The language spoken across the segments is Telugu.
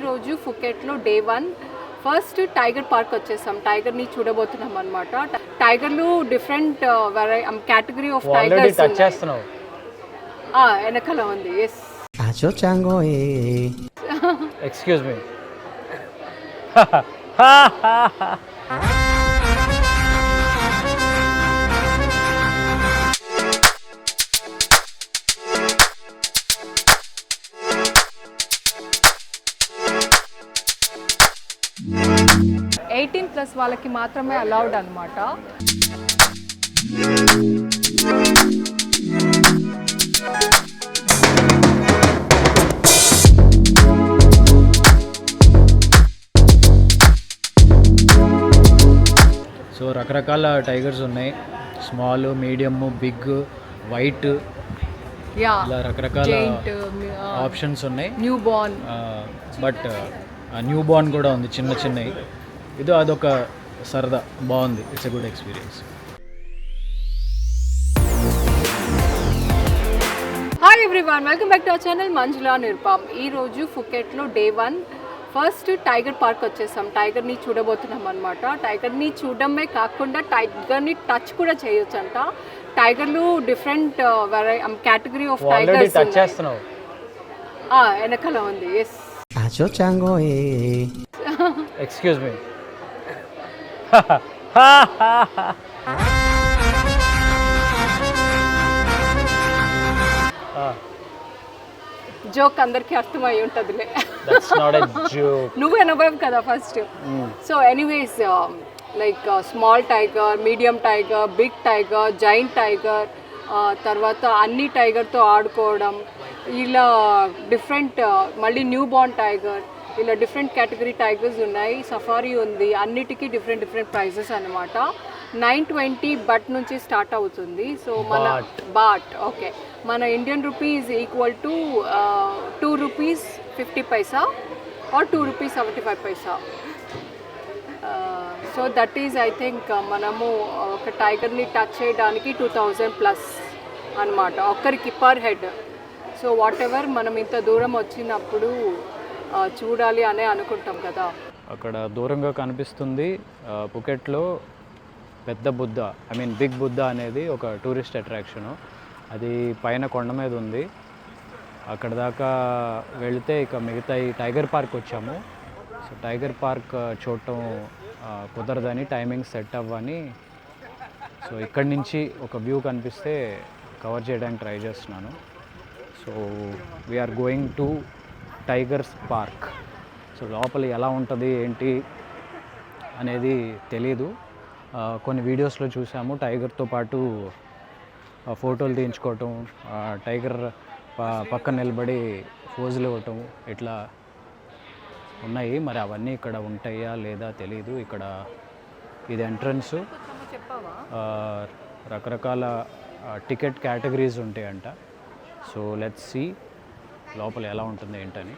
ఈరోజు ఫుకెట్లో డే 1 ఫస్ట్ టైగర్ పార్క్ వచ్చేసాం. టైగర్ని చూడబోతున్నాం అనమాట. టైగర్లు డిఫరెంట్ కేటగిరీ ఆఫ్ టైగర్స్ వెనకాల ఉంది. Yes excuse me. 18+ వాళ్ళకి మాత్రమే అలౌడ్ అనమాట. సో రకరకాల టైగర్స్ ఉన్నాయి. స్మాల్, మీడియం, బిగ్, వైట్, ఇలా రకరకాల ఆప్షన్స్ ఉన్నాయి. New born, but new born కూడా ఉంది, చిన్న చిన్నవి. అదొక సరదా, బాగుంది. It's a good experience. Hi everyone, welcome back to our channel Manjula Nirupam. ఈరోజు ఫుకెట్లో డే 1 ఫస్ట్ టైగర్ పార్క్ వచ్చేసాం. టైగర్ని చూడబోతున్నాం అనమాట. టైగర్ని చూడడమే కాకుండా టైగర్ని టచ్ కూడా చేయొచ్చు అంట. టైగర్లు డిఫరెంట్ కేటగిరీ ఆఫ్ టైగర్స్ వెనకాల ఉంది. Yes excuse me. జోక్ అందరికి అర్థమై ఉంటుందిలే. నువ్వే నవ్వావు కదా first. So anyways, like small tiger, medium tiger, big tiger, giant tiger, తర్వాత అన్ని టైగర్తో ఆడుకోవడం, ఇలా డిఫరెంట్, మళ్ళీ న్యూ బార్న్ టైగర్, ఇలా డిఫరెంట్ కేటగిరీ టైగర్స్ ఉన్నాయి. సఫారీ ఉంది. అన్నిటికీ డిఫరెంట్ ప్రైజెస్ అనమాట. 920 బట్ నుంచి స్టార్ట్ అవుతుంది. సో మన బాట్, ఓకే, మన Indian rupees equal to ₹2.50 or ₹2.75. So that is I think మనము ఒక టైగర్ని టచ్ చేయడానికి 2000+ అనమాట ఒక్కరికి per head. So whatever, మనం ఇంత దూరం వచ్చినప్పుడు చూడాలి అనే అనుకుంటాం కదా. అక్కడ దూరంగా కనిపిస్తుంది పుకెట్లో పెద్ద బుద్ధ, బిగ్ బుద్ధ అనేది ఒక టూరిస్ట్ అట్రాక్షను. అది పైన కొండ మీద ఉంది. అక్కడ దాకా వెళితే ఇక మిగతా ఈ టైగర్ పార్క్ వచ్చాము. సో టైగర్ పార్క్ చూడటం కుదరదని, టైమింగ్ సెట్ అవ్వని, సో ఇక్కడి నుంచి ఒక వ్యూ కనిపిస్తే కవర్ చేయడానికి ట్రై చేస్తున్నాను. So we're going to tigers park. So లోపల ఎలా ఉంటుంది ఏంటి అనేది తెలీదు. కొన్ని వీడియోస్లో చూసాము, టైగర్తో పాటు ఫోటోలు తీయించుకోవటం, టైగర్ పక్కన నిలబడి పోజులు ఇవ్వటం, ఇట్లా ఉన్నాయి. మరి అవన్నీ ఇక్కడ ఉంటాయా లేదా తెలీదు. ఇక్కడ ఇది ఎంట్రన్స్. రకరకాల టికెట్ కేటగిరీస్ ఉంటాయంట. సో లెట్స్ సీ లోపల ఎలా ఉంటుంది ఏంటని.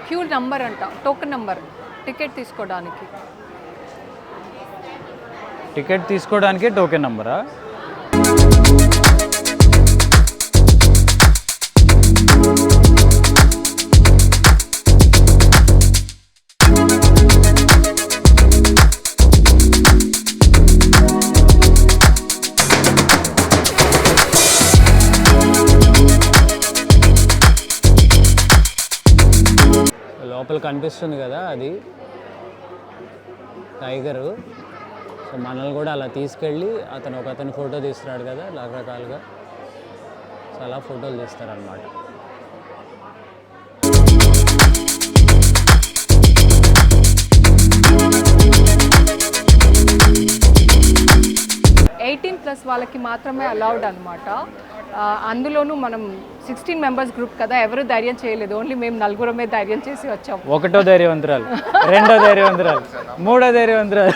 క్యూ నంబర్ అంట, టోకెన్ నంబర్, టికెట్ తీసుకోవడానికి టోకెన్ నంబరా? లోపల కనిపిస్తుంది కదా, అది టైగరు. సో మనల్ని కూడా అలా తీసుకెళ్ళి అతను ఫోటో తీస్తున్నాడు కదా రకరకాలుగా. సో అలా ఫోటోలు తీస్తారనమాట. +18 వాళ్ళకి మాత్రమే అలౌడ్ అనమాట. అందులోనూ మనం 16 మెంబర్స్ గ్రూప్ కదా, ఎవరు ధైర్యం చేయలేదు. ఓన్లీ మేము 4 ధైర్యం చేసి వచ్చాము. ఒకటో ధైర్యవంతురాలు, రెండో ధైర్యవంతురాలు, మూడో ధైర్యవంతురాలు,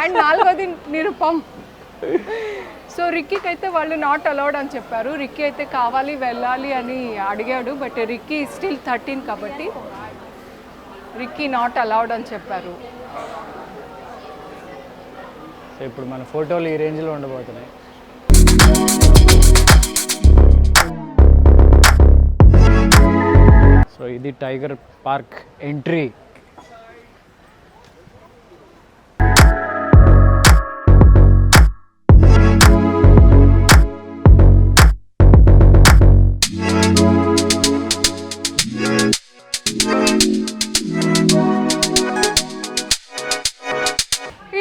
అండ్ 4వది నిరుపమ్. సో రిక్కీకి అయితే వాళ్ళు నాట్ అలౌడ్ అని చెప్పారు. రిక్కీ అయితే కావాలి వెళ్ళాలి అని అడిగాడు. బట్ రిక్కీ స్టిల్ 13 కాబట్టి రిక్కీ నాట్ అలౌడ్ అని చెప్పారు. సో ఇప్పుడు మన ఫోటోలు ఈ రేంజ్లో ఉండబోతున్నాయి. సో ఇది టైగర్ పార్క్ ఎంట్రీ.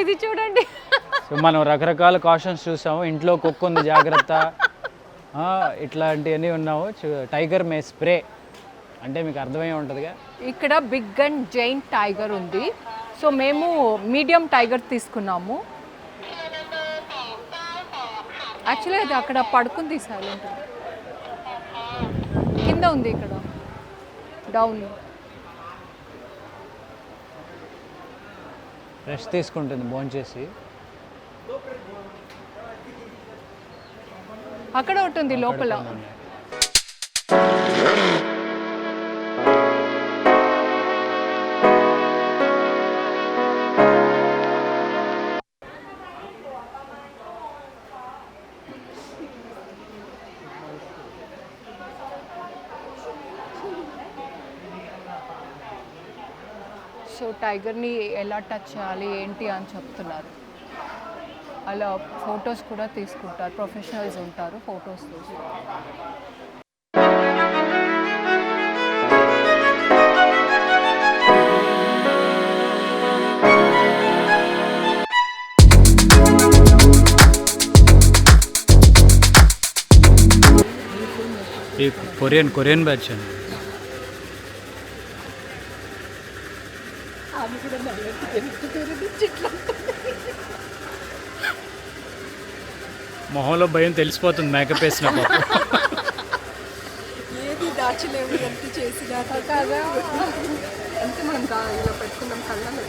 ఇది చూడండి. సో మనం రకరకాల కాషన్స్ చూసాము. ఇంట్లో కుక్క ఉంది జాగ్రత్త, ఇట్లాంటివన్నీ ఉన్నాము. టైగర్ మే స్ప్రే అంటే మీకు అర్థమై ఉంటుందిగా. ఇక్కడ బిగ్ అండ్ జైంట్ టైగర్ ఉంది. సో మేము మీడియం టైగర్ తీసుకున్నాము. యాక్చువల్లీ అది అక్కడ పడుకుంది సైలెంట్, కింద ఉంది ఇక్కడ డౌన్. రెస్ట్ తీసుకుంటుంది భోంచేసి. అక్కడ ఉంటుంది లోపల. సో టైగర్ని ఎలా టచ్ చేయాలి ఏంటి అని చెప్తున్నారు. అలా ఫొటోస్ కూడా తీసుకుంటారు, ప్రొఫెషనల్స్ ఉంటారు, ఫొటోస్ తీసుకుంటారు. ఈ కొరియన్ బ్యాచ్ అండి. మొహంలో భయం తెలిసిపోతుంది మేకప్ వేసినప్పుడు. ఏది దాచలేము, ఎంత చేసినా కదా. ఎంత మనం ఇలా పెట్టుకున్నాం కళ్ళలో.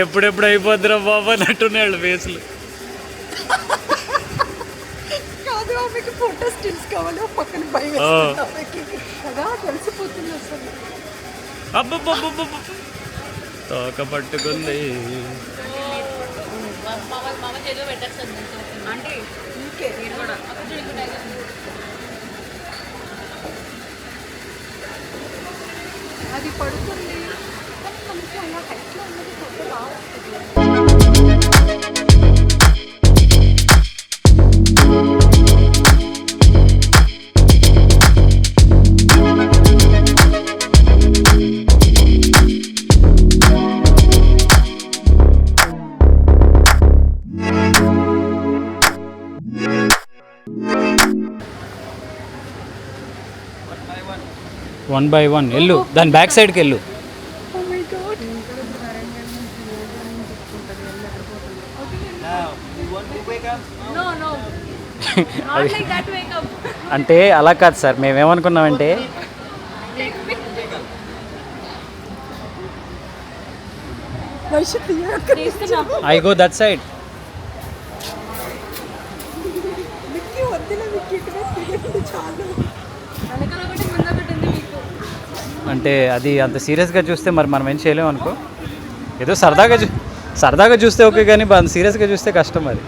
ఎప్పుడెప్పుడు అయిపోద్దిరా బాబా అన్నట్టున్నాడు ఫేస్లు. కాదు, ఆమెకి ఫోటో స్టిల్స్ కావాలి, పక్కన భయం కదా, తెలిసిపోతుంది అసలు. అబ్బబ్బబ్బబ్బ తోక పట్టుకుంది. అది పడుతుంది. 1 by 1 వెళ్ళు, దాని బ్యాక్ సైడ్కి వెళ్ళు. అంటే అలా కాదు సార్, మేమేమనుకున్నామంటే ఐ గో దట్ సైడ్. అంటే అది అంత సీరియస్గా చూస్తే మరి మనం ఏం చేయలేము అనుకో. ఏదో సరదాగా చూస్తే ఓకే, కానీ అంత సీరియస్గా చూస్తే కష్టం అది.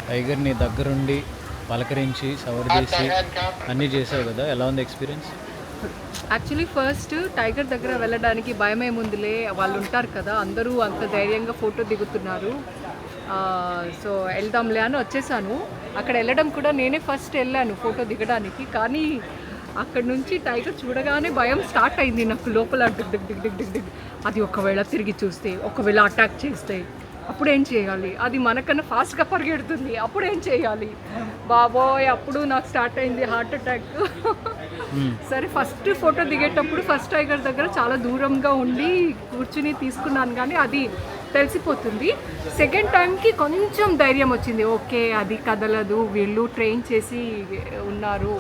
టైగర్ని దగ్గరుండి పలకరించి సవరదీసి అన్నీ చేసావు కదా, ఎలా ఉంది ఎక్స్పీరియన్స్? యాక్చువల్లీ ఫస్ట్ టైగర్ దగ్గర వెళ్ళడానికి భయం ఏముందిలే, వాళ్ళు ఉంటారు కదా, అందరూ అంత ధైర్యంగా ఫోటో దిగుతున్నారు, సో వెళ్దాంలే అని వచ్చేసాను. అక్కడ వెళ్ళడం కూడా నేనే ఫస్ట్ వెళ్ళాను ఫోటో దిగడానికి, కానీ అక్కడ నుంచి టైగర్ చూడగానే భయం స్టార్ట్ అయింది నాకు లోపల. డిగ్ డిగ్ డిగ్ డిగ్ డిగ్ డిగ్ అది ఒకవేళ తిరిగి చూస్తే, ఒకవేళ అటాక్ చేస్తే అప్పుడు ఏం చేయాలి, అది మనకన్నా ఫాస్ట్గా పరిగెడుతుంది అప్పుడు ఏం చేయాలి బాబోయ్, అప్పుడు నాకు స్టార్ట్ అయింది హార్ట్ అటాక్. సరే ఫస్ట్ ఫోటో దిగేటప్పుడు ఫస్ట్ టైగర్ దగ్గర చాలా దూరంగా ఉండి కూర్చుని తీసుకున్నాను, కానీ అది తెలిసిపోతుంది. సెకండ్ టైంకి కొంచెం ధైర్యం వచ్చింది, ఓకే అది కదలదు, వీళ్ళు ట్రైన్ చేసి ఉన్నారు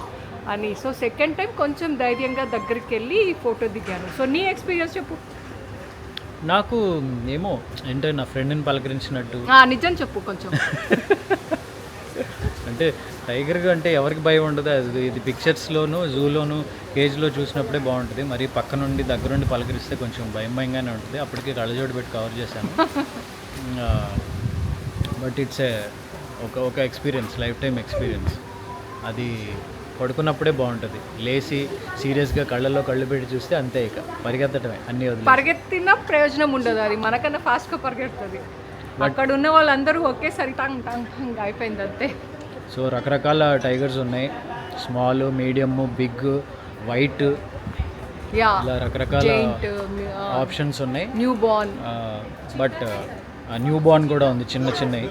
అని. సో సెకండ్ టైం కొంచెం ధైర్యంగా దగ్గరికి వెళ్ళి ఫోటో దిగాను. సో నీ ఎక్స్పీరియన్స్ చెప్పు. నాకు ఏమో అంటే నా ఫ్రెండ్ని పలకరించినట్టు. నిజం చెప్పు కొంచెం. అంటే టైగర్గా అంటే ఎవరికి భయం ఉండదు, అది ఇది పిక్చర్స్లోను జూలోను కేజ్లో చూసినప్పుడే బాగుంటుంది. మరి పక్క నుండి దగ్గర నుండి పలకరిస్తే కొంచెం భయంగానే ఉంటుంది. అప్పటికే కళ్ళజోడు పెట్టి కవర్ చేశాను. బట్ ఇట్స్ ఒక ఎక్స్పీరియన్స్, లైఫ్ టైం ఎక్స్పీరియన్స్. అది పడుకున్నప్పుడే బాగుంటుంది, లేచి సీరియస్గా కళ్ళల్లో కళ్ళు పెట్టి చూస్తే అంతే, ఇక పరిగెత్తటమే అన్నీ వదిలి. పరిగెత్తిన ప్రయోజనం ఉండదు, అది మనకన్నా ఫాస్ట్గా పరిగెడుతుంది. అక్కడ ఉన్న వాళ్ళందరూ ఒకేసారి టంగ్ టంగ్ టంగ్ అయిపోయింది అంతే. సో రకరకాల టైగర్స్ ఉన్నాయి, స్మాల్, మీడియం, బిగ్, వైట్, ఇలా రకరకాల ఆప్షన్స్ ఉన్నాయి. New born, but new born కూడా ఉంది, చిన్న చిన్నవి.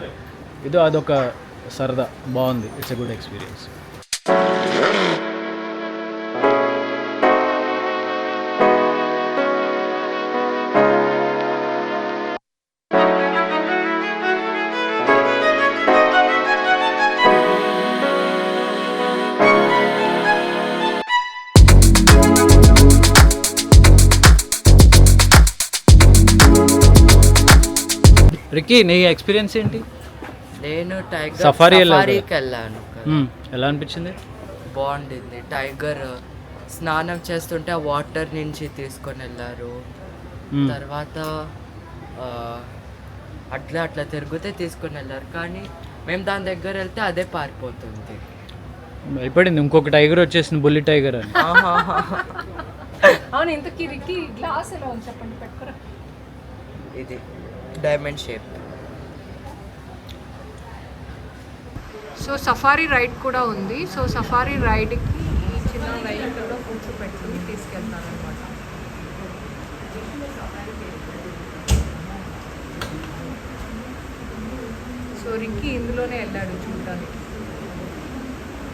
ఇది అదొక సరదా, బాగుంది, it's a good experience. Ricky, నీ ఎక్స్పీరియన్స్ ఏంటి? నేను టైగర్ సఫారీకి వెళ్ళాను. ఎలా అనిపించింది? బాగుండింది. టైగర్ స్నానం చేస్తుంటే ఆ వాటర్ నుంచి తీసుకొని వెళ్ళారు. తర్వాత అట్లా అట్లా తిరిగితే తీసుకొని వెళ్ళారు, కానీ మేము దాని దగ్గర వెళ్తే అదే పారిపోతుంది. భయపడింది, ఇంకొక టైగర్ వచ్చేసింది, బుల్లి టైగర్ అని. అవును. ఇంతకీ రిక్కీ గ్లాస్ ఎలా ఉంది చెప్పండి, పెట్టుకోరా. ఇది diamond shape. So safari ride కూడా ఉంది. సో సఫారీ రైడ్కి ఈ చిన్న వెహికల్లో కూర్చోపెట్టుకుని తీసుకెళ్తారనమాట. సో రిక్కీ ఇందులోనే వెళ్ళాడు చూడడానికి.